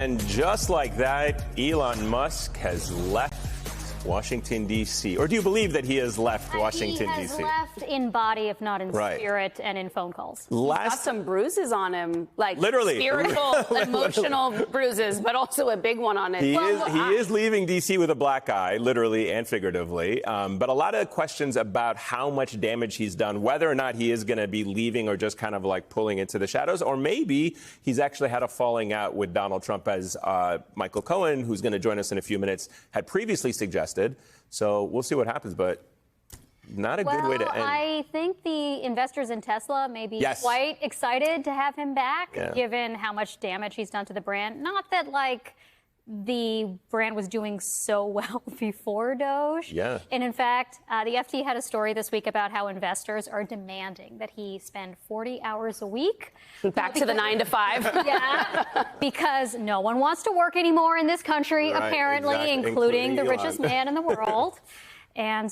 And just like that, Elon Musk has left Washington, D.C. Or do you believe that he has left Washington, D.C.? He has left in body, if not in spirit, and in phone calls. He's got some bruises on him, like literally spiritual, emotional bruises, but also a big one on it. He is leaving D.C. with a black eye, literally and figuratively. But a lot of questions about how much damage he's done, whether or not he is going to be leaving or just kind of like pulling into the shadows, or maybe he's actually had a falling out with Donald Trump, as Michael Cohen, who's going to join us in a few minutes, had previously suggested. So we'll see what happens, but not a good way to end. I think the investors in Tesla may be quite excited to have him back, given how much damage he's done to the brand. Not that, like, the brand was doing so well before Doge. Yeah. And in fact, the FT had a story this week about how investors are demanding that he spend 40 hours a week. Back to the 9 to 5. Yeah, because no one wants to work anymore in this country, apparently, including the richest man in the world. And,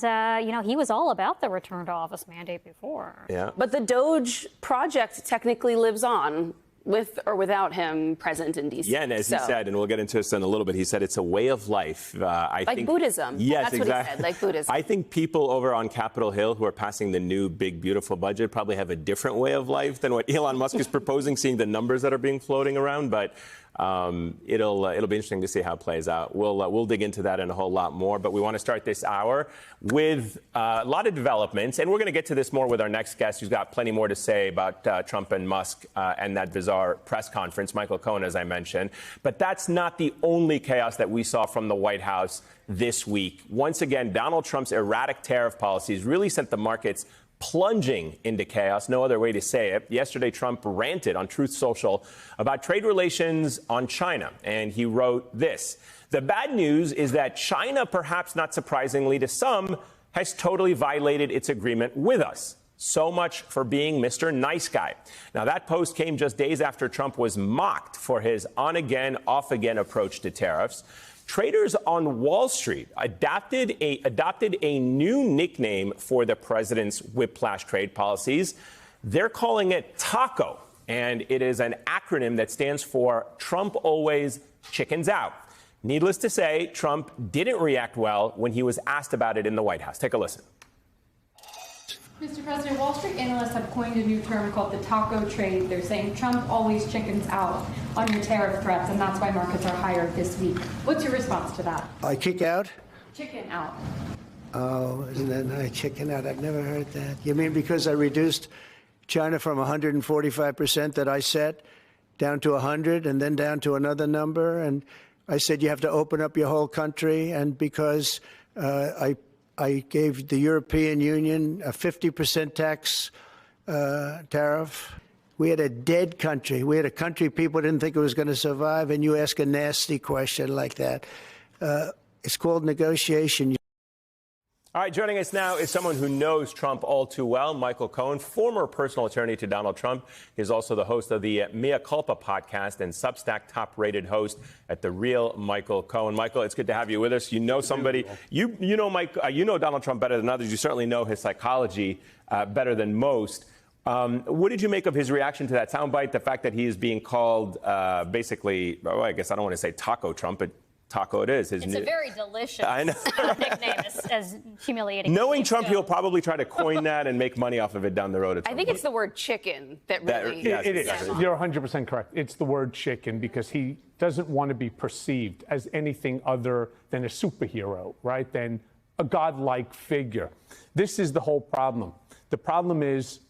he was all about the return to office mandate before. Yeah. But the Doge project technically lives on, with or without him present in D.C. Yeah, and as he said, and we'll get into this in a little bit, he said it's a way of life. I think Buddhism. Yes, that's exactly. what he said, like Buddhism. I think people over on Capitol Hill who are passing the new big, beautiful budget probably have a different way of life than what Elon Musk is proposing, seeing the numbers that are being floating around. But it'll be interesting to see how it plays out. We'll dig into that and a whole lot more. But we want to start this hour with a lot of developments, and we're going to get to this more with our next guest, who's got plenty more to say about Trump and Musk and that bizarre press conference, Michael Cohen, as I mentioned. But that's not the only chaos that we saw from the White House this week. Once again, Donald Trump's erratic tariff policies really sent the markets plunging into chaos, no other way to say it. Yesterday, Trump ranted on Truth Social about trade relations on China, and he wrote this: "The bad news is that China, perhaps not surprisingly to some, has totally violated its agreement with us. So much for being Mr. Nice Guy." Now, that post came just days after Trump was mocked for his on-again, off-again approach to tariffs. Traders on Wall Street adopted a new nickname for the president's whiplash trade policies. They're calling it TACO, and it is an acronym that stands for Trump Always Chickens Out. Needless to say, Trump didn't react well when he was asked about it in the White House. Take a listen. Mr. President, Wall Street analysts have coined a new term called the taco trade. They're saying Trump always chickens out on your tariff threats, and that's why markets are higher this week. What's your response to that? I kick out? Chicken out. Oh, isn't that nice? Chicken out. I've never heard that. You mean because I reduced China from 145% that I set down to 100 and then down to another number? And I said you have to open up your whole country, and because I gave the European Union a 50% tax tariff. We had a dead country. We had a country people didn't think it was going to survive, and you ask a nasty question like that. It's called negotiation. All right, joining us now is someone who knows Trump all too well, Michael Cohen, former personal attorney to Donald Trump. He's also the host of the Mea Culpa podcast and Substack top-rated host at The Real Michael Cohen. Michael, it's good to have you with us. You know somebody, you know Donald Trump better than others. You certainly know his psychology better than most. What did you make of his reaction to that soundbite? The fact that he is being called basically, I guess I don't want to say Taco Trump, but Taco it is. It's a very delicious nickname, as humiliating. Knowing Trump, he'll probably try to coin that and make money off of it down the road. I think it's the word chicken that really... It is. You're 100% correct. It's the word chicken because he doesn't want to be perceived as anything other than a superhero, right? Than a godlike figure. This is the whole problem. The problem is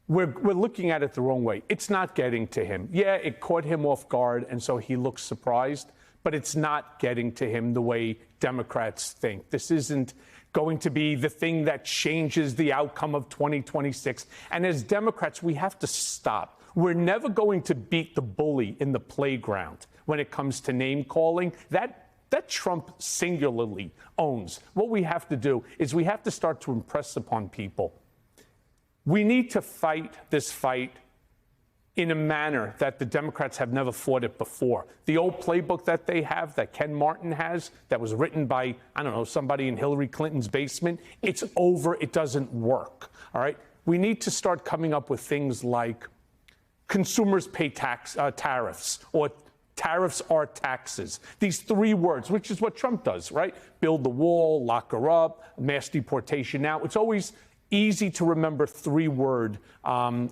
we're looking at it the wrong way. It's not getting to him. Yeah, it caught him off guard, and so he looks surprised. But it's not getting to him the way Democrats think. This isn't going to be the thing that changes the outcome of 2026. And as Democrats, we have to stop. We're never going to beat the bully in the playground when it comes to name calling. That Trump singularly owns. What we have to do is we have to start to impress upon people. We need to fight this fight in a manner that the Democrats have never fought it before. The old playbook that they have, that Ken Martin has, that was written by, I don't know, somebody in Hillary Clinton's basement, it's over. It doesn't work. All right? We need to start coming up with things like consumers pay tariffs, or Tariffs are taxes. These three words, which is what Trump does, right? Build the wall, lock her up, mass deportation. Now, it's always easy to remember three-word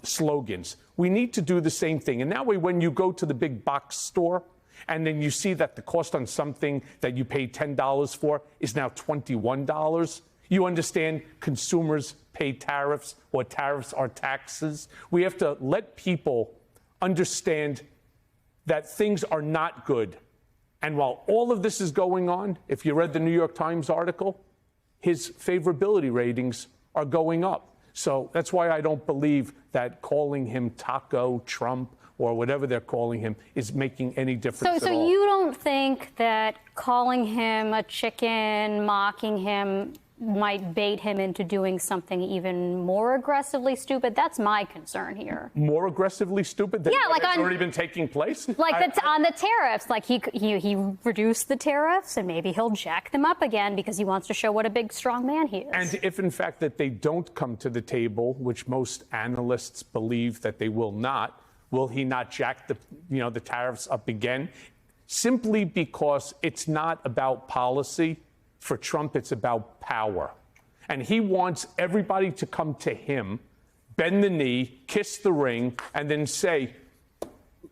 slogans. We need to do the same thing. And that way, when you go to the big box store and then you see that the cost on something that you paid $10 for is now $21, you understand consumers pay tariffs, or tariffs are taxes. We have to let people understand that things are not good. And while all of this is going on, if you read the New York Times article, his favorability ratings are going up. So that's why I don't believe that calling him Taco Trump or whatever they're calling him is making any difference at all. So you don't think that calling him a chicken, mocking him, might bait him into doing something even more aggressively stupid? That's my concern here. More aggressively stupid than like what's already been taking place? Like on the tariffs, like he reduced the tariffs and maybe he'll jack them up again because he wants to show what a big, strong man he is. And if, in fact, that they don't come to the table, which most analysts believe that they will not, will he not jack the tariffs up again? Simply because it's not about policy. For Trump, it's about power. And he wants everybody to come to him, bend the knee, kiss the ring, and then say,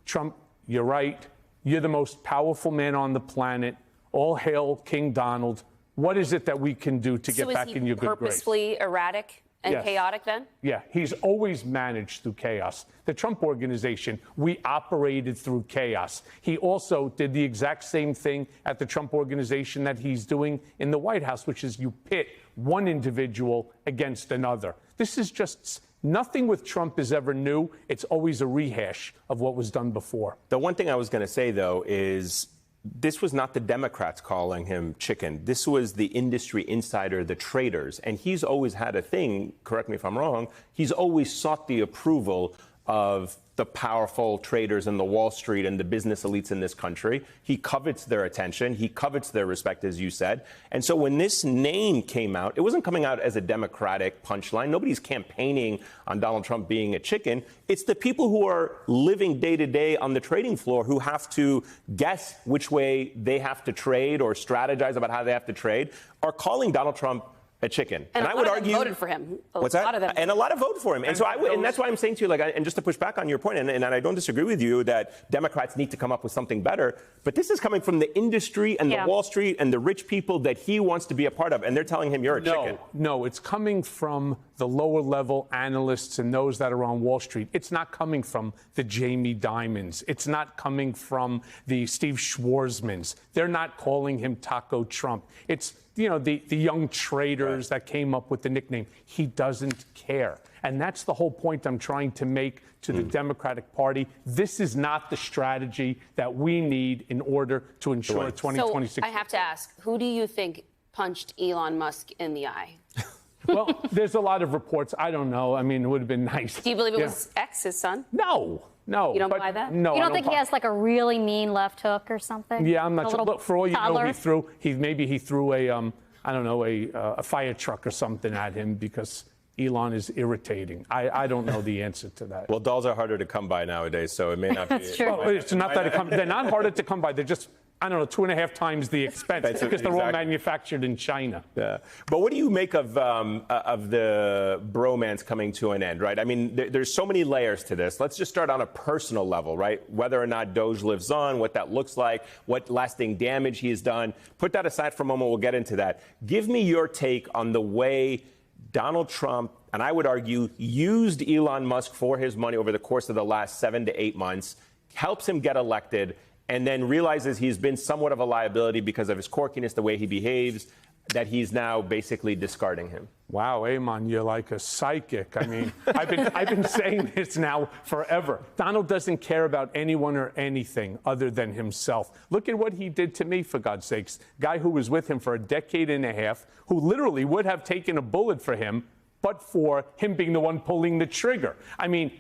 Trump, you're right. You're the most powerful man on the planet. All hail King Donald. What is it that we can do to get back in your good grace? So is he purposefully erratic and chaotic then? Yeah, he's always managed through chaos. The Trump Organization, we operated through chaos. He also did the exact same thing at the Trump Organization that he's doing in the White House, which is you pit one individual against another. This is just nothing with Trump is ever new. It's always a rehash of what was done before. The one thing I was going to say, though, is this was not the Democrats calling him chicken. This was the industry insider, the traders. And he's always had a thing, correct me if I'm wrong, he's always sought the approval of the powerful traders in the Wall Street and the business elites in this country. He covets their attention. He covets their respect, as you said. And so when this name came out, it wasn't coming out as a Democratic punchline. Nobody's campaigning on Donald Trump being a chicken. It's the people who are living day to day on the trading floor who have to guess which way they have to trade or strategize about how they have to trade, are calling Donald Trump a chicken. And I would argue voted for him. What's that? And a lot of voted for him. And so and that's why I'm saying to you, like, and just to push back on your point, and I don't disagree with you that Democrats need to come up with something better. But this is coming from the industry and the Wall Street and the rich people that he wants to be a part of, and they're telling him you're a chicken. No, it's coming from the lower level analysts and those that are on Wall Street. It's not coming from the Jamie Dimons. It's not coming from the Steve Schwarzmans. They're not calling him Taco Trump. It's the young traders that came up with the nickname. He doesn't care. And that's the whole point I'm trying to make to the Democratic Party. This is not the strategy that we need in order to ensure 2026. So I have to ask, who do you think punched Elon Musk in the eye? Well, there's a lot of reports. I don't know. I mean, it would have been nice. Do you believe it was X, his son? No. You don't buy that? No. You don't think he has like a really mean left hook or something? Yeah, I'm not sure. Look, for all you know, he threw a fire truck or something at him because Elon is irritating. I don't know the answer to that. Well, dolls are harder to come by nowadays, so it may not be. That's true. Well, it's not that they're not harder to come by. They're just, 2.5 times the expense because they're all manufactured in China. Yeah. But what do you make of the bromance coming to an end, right? I mean, there's so many layers to this. Let's just start on a personal level, right? Whether or not Doge lives on, what that looks like, what lasting damage he has done. Put that aside for a moment. We'll get into that. Give me your take on the way Donald Trump, and I would argue, used Elon Musk for his money over the course of the last 7 to 8 months, helps him get elected, and then realizes he's been somewhat of a liability because of his quirkiness, the way he behaves, that he's now basically discarding him. Wow, Eamon, you're like a psychic. I mean, I've been saying this now forever. Donald doesn't care about anyone or anything other than himself. Look at what he did to me, for God's sakes. Guy who was with him for a decade and a half, who literally would have taken a bullet for him, but for him being the one pulling the trigger. I mean,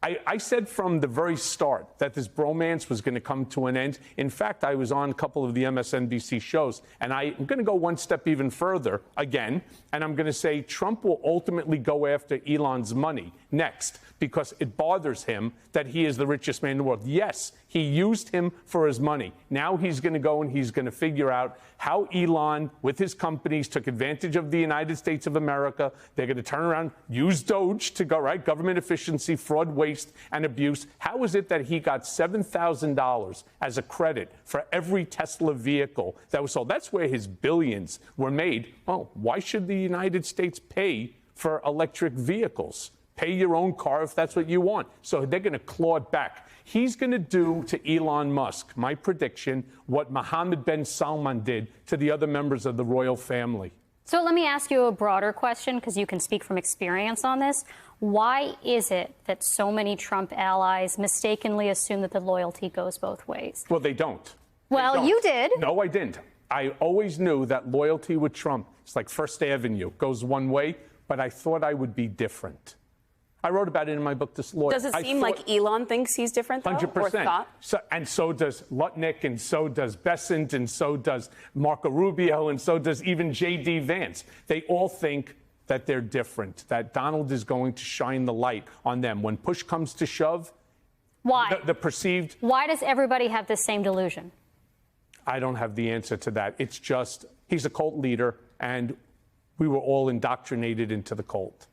I said from the very start that this bromance was going to come to an end. In fact, I was on a couple of the MSNBC shows, and I'm going to go one step even further again, and I'm going to say Trump will ultimately go after Elon's money, next because it bothers him that he is the richest man in the world. Yes, he used him for his money. Now he's going to go and he's going to figure out how Elon, with his companies, took advantage of the United States of America. They're going to turn around, use Doge to go, right? Government efficiency, fraud, waste, and abuse. How is it that he got $7,000 as a credit for every Tesla vehicle that was sold? That's where his billions were made. Well, why should the United States pay for electric vehicles? Pay your own car if that's what you want. So they're going to claw it back. He's going to do to Elon Musk, my prediction, what Mohammed bin Salman did to the other members of the royal family. So let me ask you a broader question, because you can speak from experience on this. Why is it that so many Trump allies mistakenly assume that the loyalty goes both ways? Well, they don't. Well, you did. No, I didn't. I always knew that loyalty with Trump, it's like First Avenue, goes one way, but I thought I would be different. I wrote about it in my book, Disloyal. Does it seem like Elon thinks he's different, though? 100%. And so does Lutnick, and so does Bessent, and so does Marco Rubio, and so does even J.D. Vance. They all think that they're different, that Donald is going to shine the light on them. When push comes to shove, why? The perceived... Why does everybody have this same delusion? I don't have the answer to that. It's just, he's a cult leader, and we were all indoctrinated into the cult.